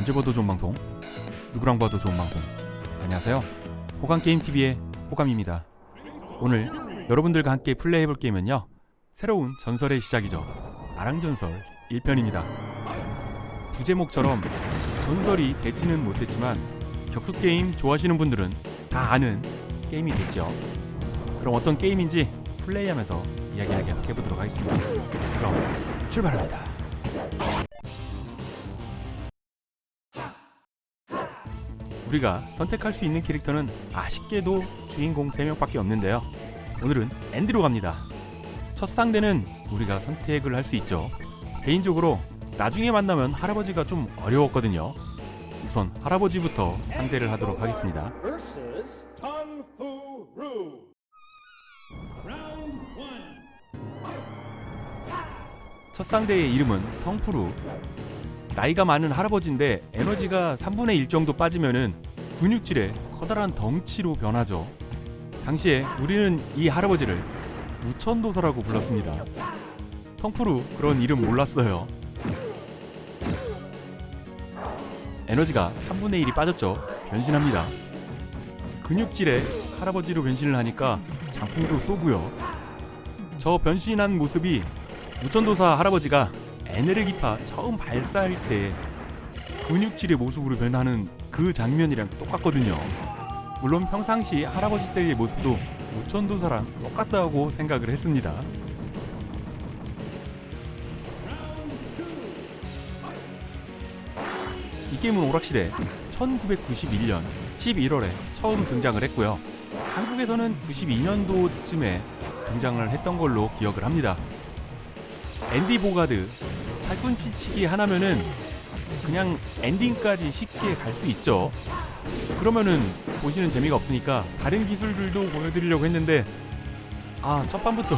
언제 봐도 좋은 방송, 누구랑 봐도 좋은 방송. 안녕하세요, 호감게임TV의 호감입니다. 오늘 여러분들과 함께 플레이해볼 게임은요, 새로운 전설의 시작이죠. 아랑전설 1편입니다. 부제목처럼 전설이 되지는 못했지만 격투게임 좋아하시는 분들은 다 아는 게임이겠죠. 그럼 어떤 게임인지 플레이하면서 이야기를 계속 해보도록 하겠습니다. 그럼 출발합니다. 우리가 선택할 수 있는 캐릭터는 아쉽게도 주인공 3명밖에 없는데요. 오늘은 앤디로 갑니다. 첫 상대는 우리가 선택을 할 수 있죠. 개인적으로 나중에 만나면 할아버지가 좀 어려웠거든요. 우선 할아버지부터 상대를 하도록 하겠습니다. 첫 상대의 이름은 텅푸루. 나이가 많은 할아버지인데 에너지가 3분의 1 정도 빠지면은 근육질에 커다란 덩치로 변하죠. 당시에 우리는 이 할아버지를 무천도사라고 불렀습니다. 텅푸루 그런 이름 몰랐어요. 에너지가 3분의 1이 빠졌죠. 변신합니다. 근육질에 할아버지로 변신을 하니까 장풍도 쏘고요. 저 변신한 모습이 무천도사 할아버지가 에네르기파 처음 발사할 때 근육질의 모습으로 변하는 그 장면이랑 똑같거든요. 물론 평상시 할아버지 때의 모습도 무천도사랑 똑같다고 생각을 했습니다. 이 게임은 오락실에 1991년 11월에 처음 등장을 했고요. 한국에서는 92년도쯤에 등장을 했던 걸로 기억을 합니다. 앤디 보가드 팔꿈치치기 하나면은 그냥 엔딩까지 쉽게 갈 수 있죠. 그러면은 보시는 재미가 없으니까 다른 기술들도 보여드리려고 했는데 첫 판부터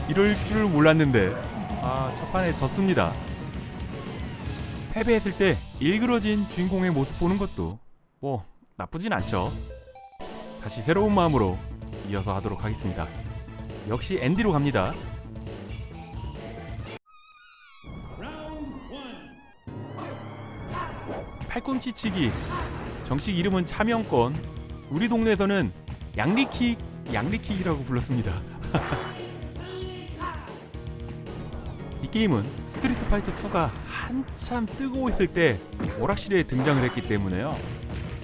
이럴 줄 몰랐는데 첫 판에 졌습니다. 패배했을 때 일그러진 주인공의 모습 보는 것도 뭐 나쁘진 않죠. 다시 새로운 마음으로 이어서 하도록 하겠습니다. 역시 앤디로 갑니다. 팔꿈치치기, 정식 이름은 차명권, 우리 동네에서는 양리킥이라고 불렀습니다. 이 게임은 스트리트 파이터 2가 한참 뜨고 있을 때 오락실에 등장을 했기 때문에요.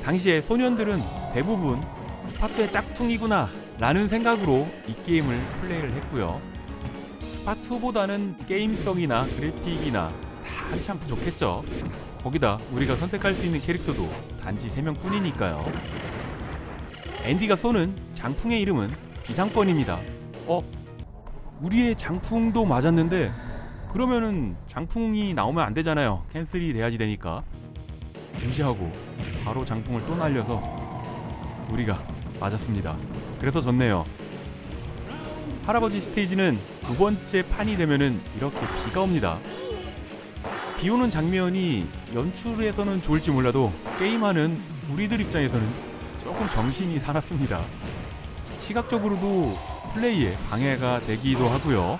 당시에 소년들은 대부분 스파2의 짝퉁이구나 라는 생각으로 이 게임을 플레이를 했고요. 스파2보다는 게임성이나 그래픽이나 다 한참 부족했죠. 거기다 우리가 선택할 수 있는 캐릭터도 단지 3명 뿐이니까요. 앤디가 쏘는 장풍의 이름은 비상권입니다. 우리의 장풍도 맞았는데 그러면은 장풍이 나오면 안 되잖아요. 캔슬이 돼야지 되니까 무시하고 바로 장풍을 또 날려서 우리가 맞았습니다. 그래서 졌네요. 할아버지 스테이지는 두 번째 판이 되면은 이렇게 비가 옵니다. 비 오는 장면이 연출에서는 좋을지 몰라도 게임하는 우리들 입장에서는 조금 정신이 사납습니다. 시각적으로도 플레이에 방해가 되기도 하고요.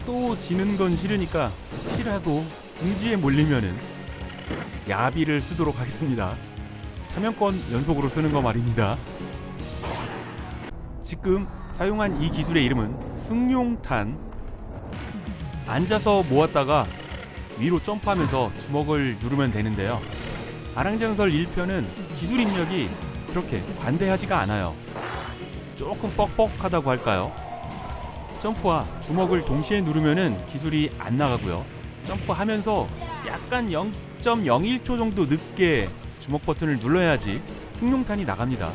또 지는 건 싫으니까 혹시라도 궁지에 몰리면은 야비를 쓰도록 하겠습니다. 차명권 연속으로 쓰는 거 말입니다. 지금 사용한 이 기술의 이름은 승용탄. 앉아서 모았다가 위로 점프하면서 주먹을 누르면 되는데요. 아랑전설 1편은 기술 입력이 그렇게 관대하지가 않아요. 조금 뻑뻑하다고 할까요? 점프와 주먹을 동시에 누르면은 기술이 안 나가고요. 점프하면서 약간 0.01초 정도 늦게 주먹 버튼을 눌러야지 승용탄이 나갑니다.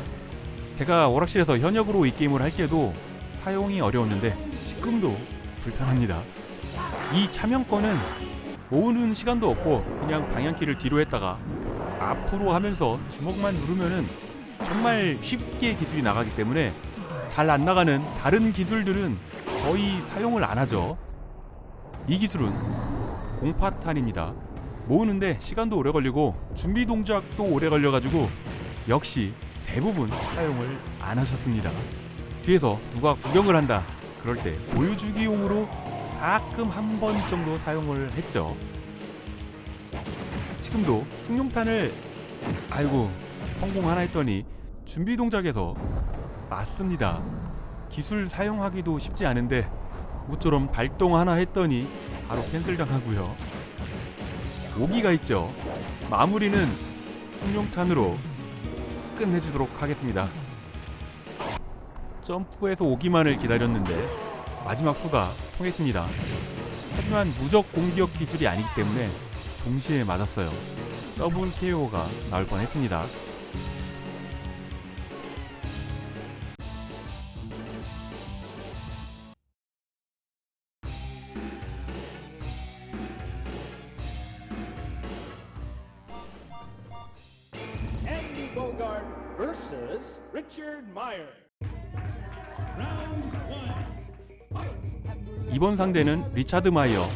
제가 오락실에서 현역으로 이 게임을 할 때도 사용이 어려웠는데 지금도 불편합니다. 이 차명권은 모으는 시간도 없고 그냥 방향키를 뒤로 했다가 앞으로 하면서 주먹만 누르면은 정말 쉽게 기술이 나가기 때문에 잘 안 나가는 다른 기술들은 거의 사용을 안 하죠. 이 기술은 공파탄입니다. 모으는데 시간도 오래 걸리고 준비 동작도 오래 걸려가지고 역시 대부분 사용을 안 하셨습니다. 뒤에서 누가 구경을 한다 그럴 때 보여주기용으로 가끔 한 번 정도 사용을 했죠. 지금도 승용탄을 성공하나 했더니 준비 동작에서 맞습니다. 기술 사용하기도 쉽지 않은데 모처럼 발동하나 했더니 바로 캔슬 당하고요. 오기가 있죠. 마무리는 승용탄으로 끝내주도록 하겠습니다. 점프해서 오기만을 기다렸는데 마지막 수가 통했습니다. 하지만 무적 공격 기술이 아니기 때문에 동시에 맞았어요. 더블 KO가 나올 뻔했습니다. Andy Bogart versus Richard Meyer. Round 1. 이번 상대는 리차드 마이어.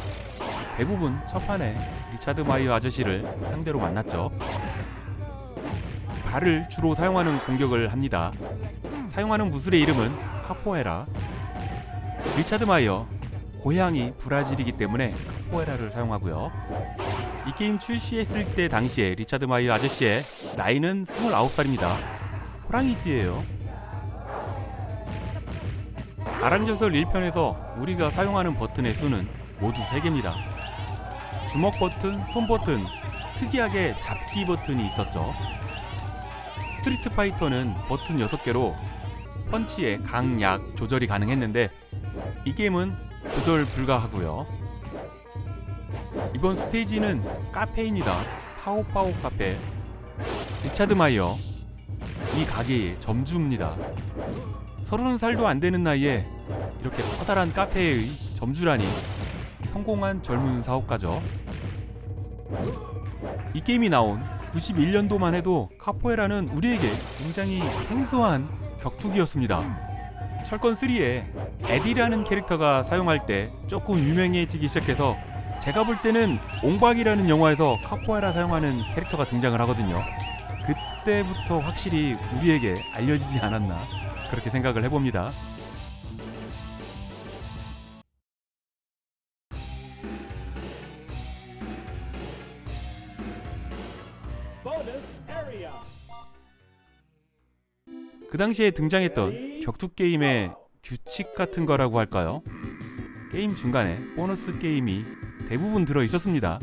대부분 첫 판에 리차드 마이어 아저씨를 상대로 만났죠. 발을 주로 사용하는 공격을 합니다. 사용하는 무술의 이름은 카포에라. 리차드 마이어, 고향이 브라질이기 때문에 카포에라를 사용하고요. 이 게임 출시했을 때 당시에 리차드 마이어 아저씨의 나이는 29살입니다. 호랑이띠예요. 아랑전설 1편에서 우리가 사용하는 버튼의 수는 모두 3개입니다. 주먹 버튼, 손 버튼, 특이하게 잡기 버튼이 있었죠. 스트리트 파이터는 버튼 6개로 펀치의 강, 약 조절이 가능했는데 이 게임은 조절 불가하고요. 이번 스테이지는 카페입니다. 파오파오 카페. 리차드 마이어, 이 가게의 점주입니다. 30살도 안 되는 나이에 이렇게 커다란 카페의 점주라니 성공한 젊은 사업가죠. 이 게임이 나온 91년도만 해도 카포에라는 우리에게 굉장히 생소한 격투기였습니다. 철권 3에 에디라는 캐릭터가 사용할 때 조금 유명해지기 시작해서 제가 볼 때는 옹박이라는 영화에서 카포에라 사용하는 캐릭터가 등장을 하거든요. 그때부터 확실히 우리에게 알려지지 않았나 그렇게 생각을 해봅니다. Bonus area. 그 당시에 등장했던 격투 게임의 규칙 같은 거라고 할까요? 게임 중간에 보너스 게임이 대부분 들어 있었습니다.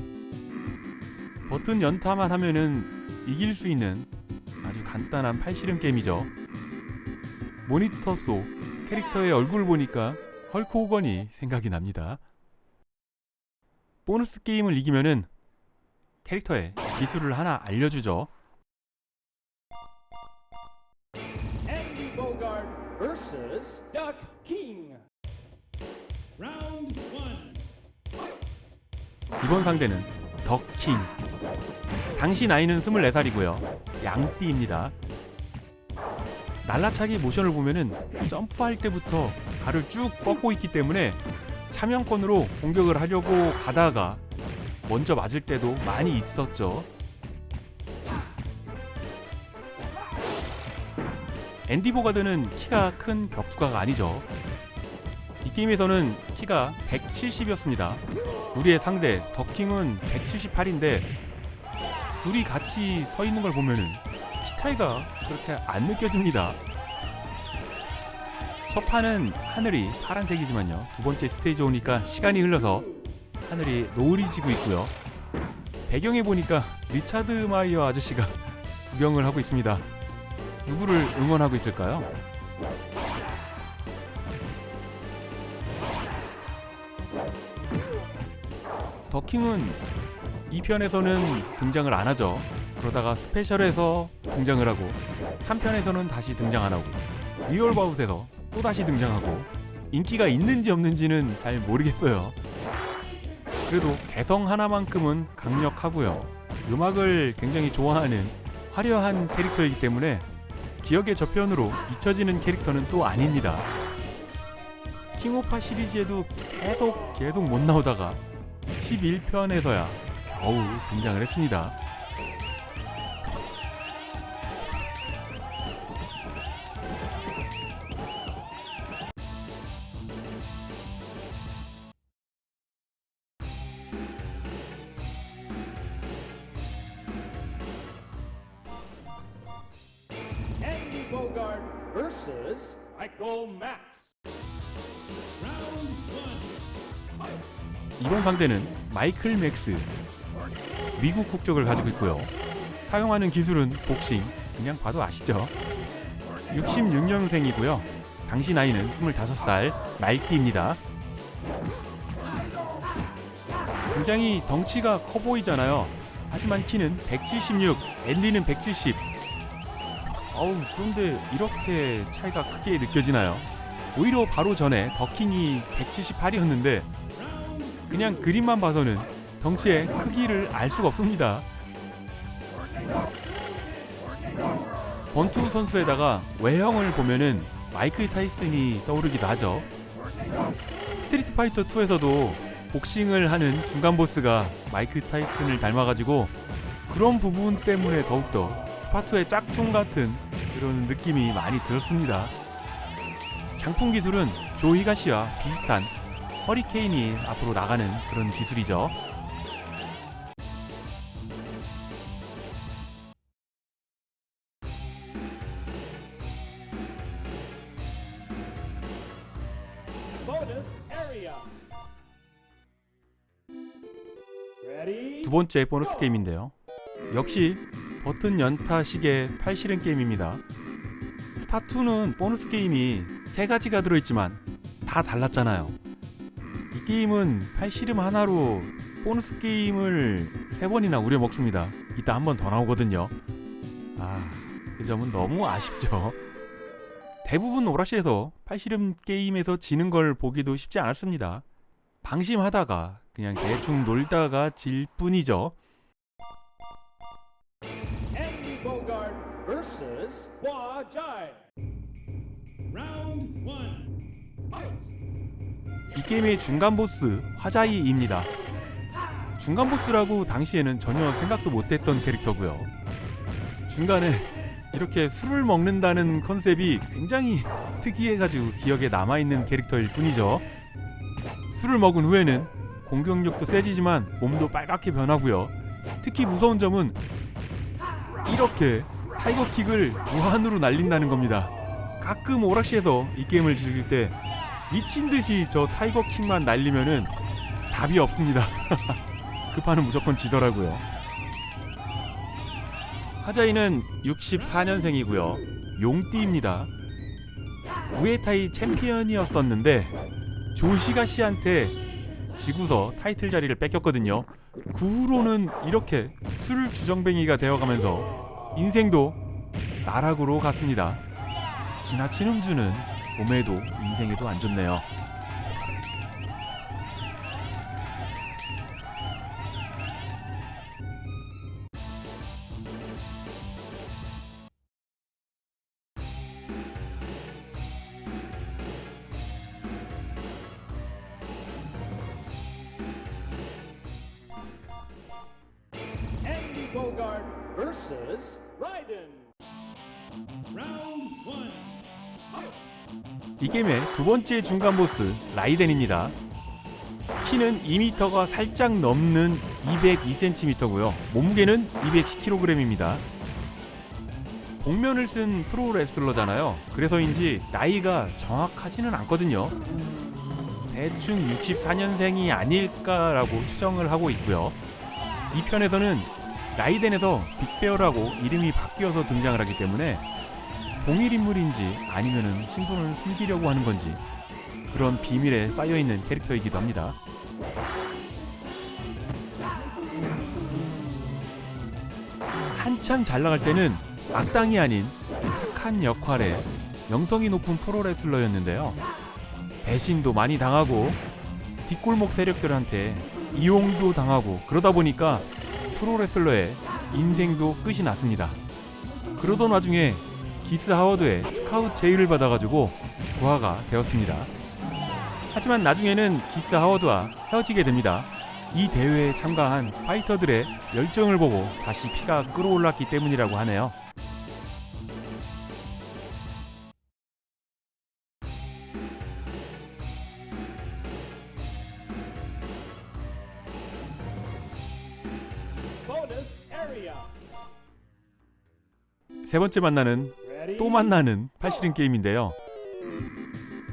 버튼 연타만 하면은 이길 수 있는 아주 간단한 팔씨름 게임이죠. 모니터 속 캐릭터의 얼굴을 보니까 헐크 호건이 생각이 납니다. 보너스 게임을 이기면은 캐릭터의 기술을 하나 알려주죠. Andy Bogart versus Duck King. Round 1. 이번 상대는 덕킹. 당시 나이는 24살이고요. 양띠입니다. 날라차기 모션을 보면은 점프할 때부터 발을 쭉 뻗고 있기 때문에 차명권으로 공격을 하려고 가다가 먼저 맞을 때도 많이 있었죠. 앤디 보가드는 키가 큰 격투가가 아니죠. 이 게임에서는 키가 170이었습니다. 우리의 상대 덕킹은 178인데 둘이 같이 서 있는 걸 보면은 키 차이가 그렇게 안 느껴집니다. 첫 판은 하늘이 파란색이지만요. 두 번째 스테이지 오니까 시간이 흘러서 하늘이 노을이지고 있고요. 배경에 보니까 리차드 마이어 아저씨가 구경을 하고 있습니다. 누구를 응원하고 있을까요? 더킹은 2편에서는 등장을 안 하죠. 그러다가 스페셜에서 등장을 하고 3편에서는 다시 등장 안 하고 리얼바웃에서 또 다시 등장하고 인기가 있는지 없는지는 잘 모르겠어요. 그래도 개성 하나만큼은 강력하고요. 음악을 굉장히 좋아하는 화려한 캐릭터이기 때문에 기억의 저편으로 잊혀지는 캐릭터는 또 아닙니다. 킹오파 시리즈에도 계속 못 나오다가 11편에서야 겨우 등장을 했습니다. Echo Max. Round 1. 이번 상대는 마이클 맥스. 미국 국적을 가지고 있고요. 사용하는 기술은 복싱. 그냥 봐도 아시죠? 66년생이고요. 당시 나이는 25살, 말띠입니다. 굉장히 덩치가 커 보이잖아요. 하지만 키는 176, 앤디는 170. 그런데 이렇게 차이가 크게 느껴지나요? 오히려 바로 전에 더킹이 178이었는데 그냥 그림만 봐서는 덩치의 크기를 알 수가 없습니다. 권투 선수에다가 외형을 보면은 마이크 타이슨이 떠오르기도 하죠. 스트리트 파이터 2에서도 복싱을 하는 중간 보스가 마이크 타이슨을 닮아가지고 그런 부분 때문에 더욱더 스파투의 짝퉁 같은 그런 느낌이 많이 들었습니다. 장풍 기술은 조 히가시와 비슷한 허리케인이 앞으로 나가는 그런 기술이죠. Bonus area. Ready? 두 번째 보너스 게임인데요. 역시 버튼 연타식의 팔씨름 게임입니다. 스파2는 보너스 게임이 3가지가 들어있지만 다 달랐잖아요. 이 게임은 팔씨름 하나로 보너스 게임을 3번이나 우려먹습니다. 이따 한 번 더 나오거든요. 그 점은 너무 아쉽죠. 대부분 오락실에서 팔씨름 게임에서 지는 걸 보기도 쉽지 않았습니다. 방심하다가 그냥 대충 놀다가 질 뿐이죠. Andy Bogart versus Hua Jai. Round 1. Fight. 이 게임의 중간 보스 화자이입니다. 중간 보스라고 당시에는 전혀 생각도 못했던 캐릭터고요. 중간에 이렇게 술을 먹는다는 컨셉이 굉장히 특이해가지고 기억에 남아있는 캐릭터일 뿐이죠. 술을 먹은 후에는 공격력도 세지지만 몸도 빨갛게 변하고요. 특히 무서운 점은 이렇게 타이거킥을 무한으로 날린다는 겁니다. 가끔 오락실에서 이 게임을 즐길 때 미친듯이 저 타이거킥만 날리면은 답이 없습니다. 그 판은 무조건 지더라고요. 하자이는 64년생이고요. 용띠입니다. 무에타이 챔피언이었었는데 조시가 씨한테 지고서 타이틀 자리를 뺏겼거든요. 그 후로는 이렇게 술 주정뱅이가 되어가면서 인생도 나락으로 갔습니다. 지나친 음주는 몸에도 인생에도 안 좋네요. Andy Bogart versus Raiden. Round 1. Fight. 이 게임의 두 번째 중간 보스 라이덴입니다. 키는 2m가 살짝 넘는 202cm고요. 몸무게는 210kg입니다. 복면을 쓴 프로레슬러잖아요. 그래서인지 나이가 정확하지는 않거든요. 대충 64년생이 아닐까라고 추정을 하고 있고요. 이 편에서는 라이덴에서 빅베어라고 이름이 바뀌어서 등장을 하기 때문에 동일 인물인지 아니면은 신분을 숨기려고 하는 건지 그런 비밀에 쌓여있는 캐릭터이기도 합니다. 한참 잘 나갈 때는 악당이 아닌 착한 역할에 명성이 높은 프로레슬러였는데요. 배신도 많이 당하고 뒷골목 세력들한테 이용도 당하고 그러다 보니까 프로레슬러의 인생도 끝이 났습니다. 그러던 와중에 기스 하워드의 스카우트 제의를 받아가지고 부하가 되었습니다. 하지만 나중에는 기스 하워드와 헤어지게 됩니다. 이 대회에 참가한 파이터들의 열정을 보고 다시 피가 끓어올랐기 때문이라고 하네요. Bonus area. 세 번째 만나는 Ready? 또 만나는 팔씨름 게임인데요.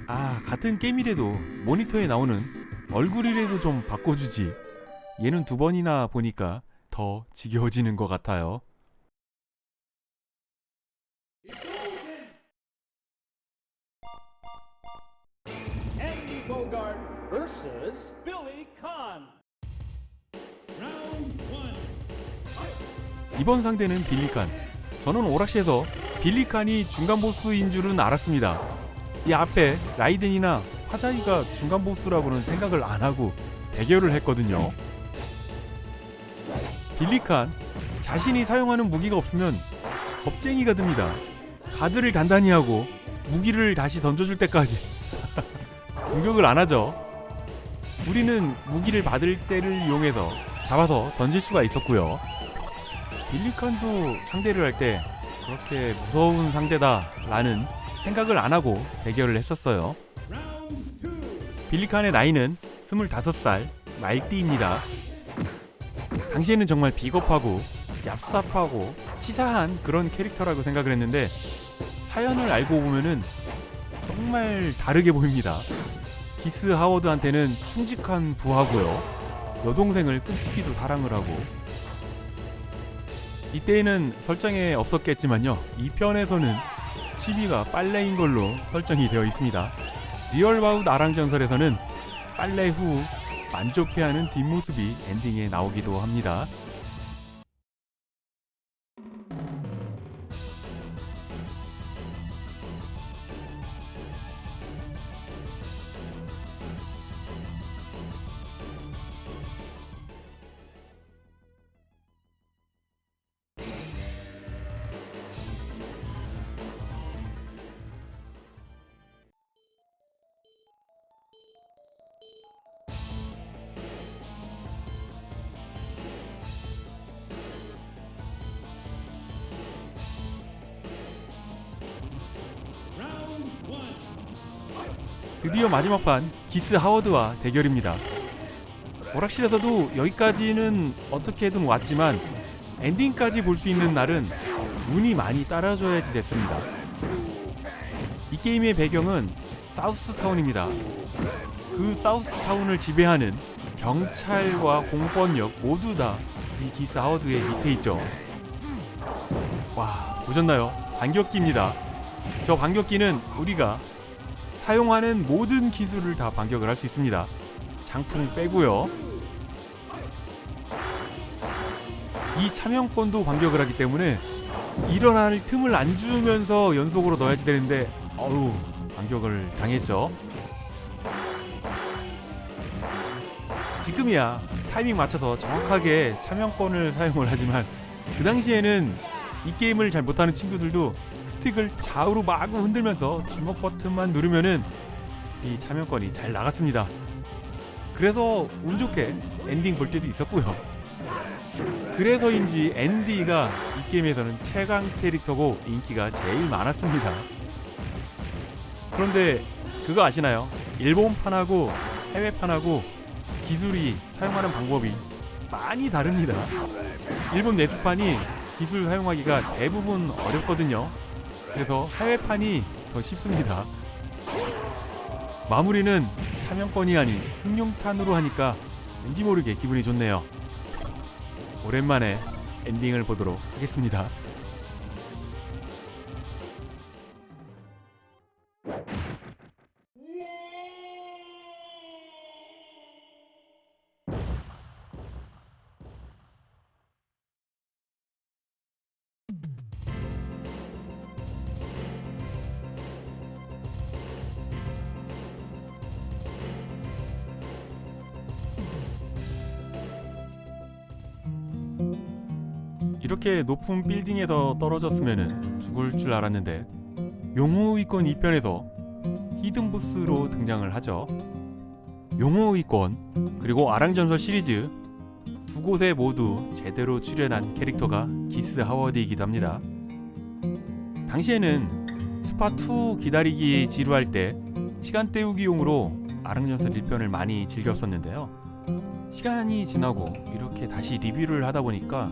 아, 같은 게임이라도 모니터에 나오는 얼굴이라도 좀 바꿔주지. 얘는 2번이나 보니까 더 지겨워지는 것 같아요. Andy Bogart versus Billy Kahn. Round 1. 이번 상대는 빌리칸. 저는 오락실에서 빌리칸이 중간 보스인 줄은 알았습니다. 이 앞에 라이덴이나 화자이가 중간 보스라고는 생각을 안 하고 대결을 했거든요. 빌리칸, 자신이 사용하는 무기가 없으면 겁쟁이가 됩니다. 가드를 단단히 하고 무기를 다시 던져줄 때까지 공격을 안 하죠. 우리는 무기를 받을 때를 이용해서 잡아서 던질 수가 있었고요. 빌리칸도 상대를 할 때 그렇게 무서운 상대다 라는 생각을 안 하고 대결을 했었어요. Round 2. 빌리칸의 나이는 25살 말띠입니다. 당시에는 정말 비겁하고 얍삽하고 치사한 그런 캐릭터라고 생각을 했는데 사연을 알고 보면은 정말 다르게 보입니다. 기스 하워드한테는 충직한 부하고요. 여동생을 끔찍이도 사랑을 하고, 이때에는 설정에 없었겠지만요, 2편에서는 취미가 빨래인 걸로 설정이 되어 있습니다. 리얼바웃 아랑전설에서는 빨래 후 만족해하는 뒷모습이 엔딩에 나오기도 합니다. Round 1. 드디어 마지막 판 기스 하워드와 대결입니다. 오락실에서도 여기까지는 어떻게든 왔지만 엔딩까지 볼 수 있는 날은 운이 많이 따라줘야지 됐습니다. 이 게임의 배경은 사우스타운입니다. 그 사우스타운을 지배하는 경찰과 공권력 모두 다 이 기스 하워드의 밑에 있죠. 와, 보셨나요? 반격기입니다. 저 반격기는 우리가 사용하는 모든 기술을 다 반격을 할 수 있습니다. 장풍 빼고요. 이 차명권도 반격을 하기 때문에 일어날 틈을 안 주면서 연속으로 넣어야지 되는데 어우, 반격을 당했죠. 지금이야 타이밍 맞춰서 정확하게 차명권을 사용을 하지만 그 당시에는 이 게임을 잘 못하는 친구들도 스틱을 좌우로 마구 흔들면서 주먹 버튼만 누르면은 이 차명권이 잘 나갔습니다. 그래서 운 좋게 엔딩 볼 때도 있었고요. 그래서인지 앤디가 이 게임에서는 최강 캐릭터고 인기가 제일 많았습니다. 그런데 그거 아시나요? 일본판하고 해외판하고 기술이 사용하는 방법이 많이 다릅니다. 일본 내수판이 기술 사용하기가 대부분 어렵거든요. 그래서 해외판이 더 쉽습니다. 마무리는 차명권이 아닌 승용탄으로 하니까 왠지 모르게 기분이 좋네요. 오랜만에 엔딩을 보도록 하겠습니다. 이렇게 높은 빌딩에서 떨어졌으면 죽을 줄 알았는데 용호의권 2편에서 히든보스로 등장을 하죠. 용호의권 그리고 아랑전설 시리즈 두 곳에 모두 제대로 출연한 캐릭터가 기스 하워드이기도 합니다. 당시에는 스파2 기다리기 지루할 때 시간 때우기용으로 아랑전설 1편을 많이 즐겼었는데요. 시간이 지나고 이렇게 다시 리뷰를 하다 보니까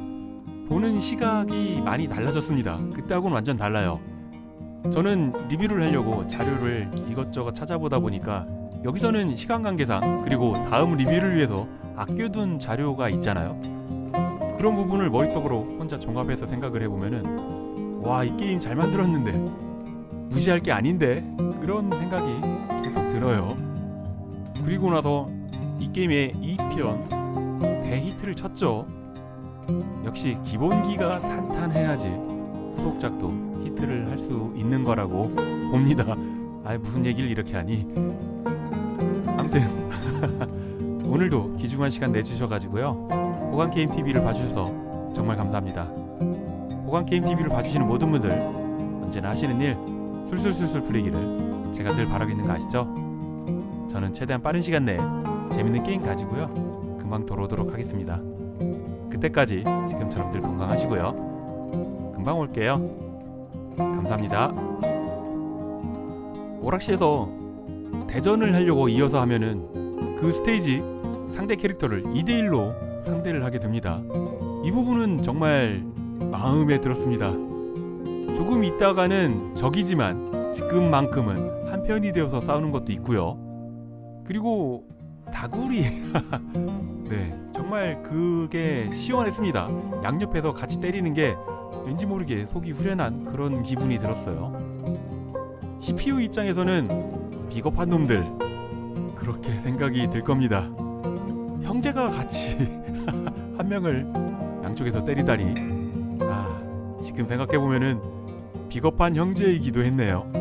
보는 시각이 많이 달라졌습니다. 그때하고는 완전 달라요. 저는 리뷰를 하려고 자료를 이것저것 찾아보다 보니까 여기서는 시간 관계상 그리고 다음 리뷰를 위해서 아껴둔 자료가 있잖아요. 그런 부분을 머릿속으로 혼자 종합해서 생각을 해보면은 와, 이 게임 잘 만들었는데 무시할 게 아닌데 그런 생각이 계속 들어요. 그리고 나서 이 게임의 2편 대히트를 쳤죠. 역시 기본기가 탄탄해야지 후속작도 히트를 할 수 있는 거라고 봅니다. 아, 무슨 얘기를 이렇게 하니. 아무튼 오늘도 귀중한 시간 내주셔가지고요, 호강게임TV를 봐주셔서 정말 감사합니다. 호강게임TV를 봐주시는 모든 분들 언제나 하시는 일 술술술술 풀리기를 제가 늘 바라고 있는 거 아시죠? 저는 최대한 빠른 시간 내에 재밌는 게임 가지고요 금방 돌아오도록 하겠습니다. 그때까지 지금처럼 늘 건강하시고요, 금방 올게요. 감사합니다. 오락실에서 대전을 하려고 이어서 하면은 그 스테이지 상대 캐릭터를 2대1로 상대를 하게 됩니다. 이 부분은 정말 마음에 들었습니다. 조금 있다가는 적이지만 지금만큼은 한편이 되어서 싸우는 것도 있고요. 그리고 다구리 네, 정말 그게 시원했습니다. 양옆에서 같이 때리는 게 왠지 모르게 속이 후련한 그런 기분이 들었어요. CPU 입장에서는 비겁한 놈들 그렇게 생각이 들 겁니다. 형제가 같이 한 명을 양쪽에서 때리다니, 아, 지금 생각해보면은 비겁한 형제이기도 했네요.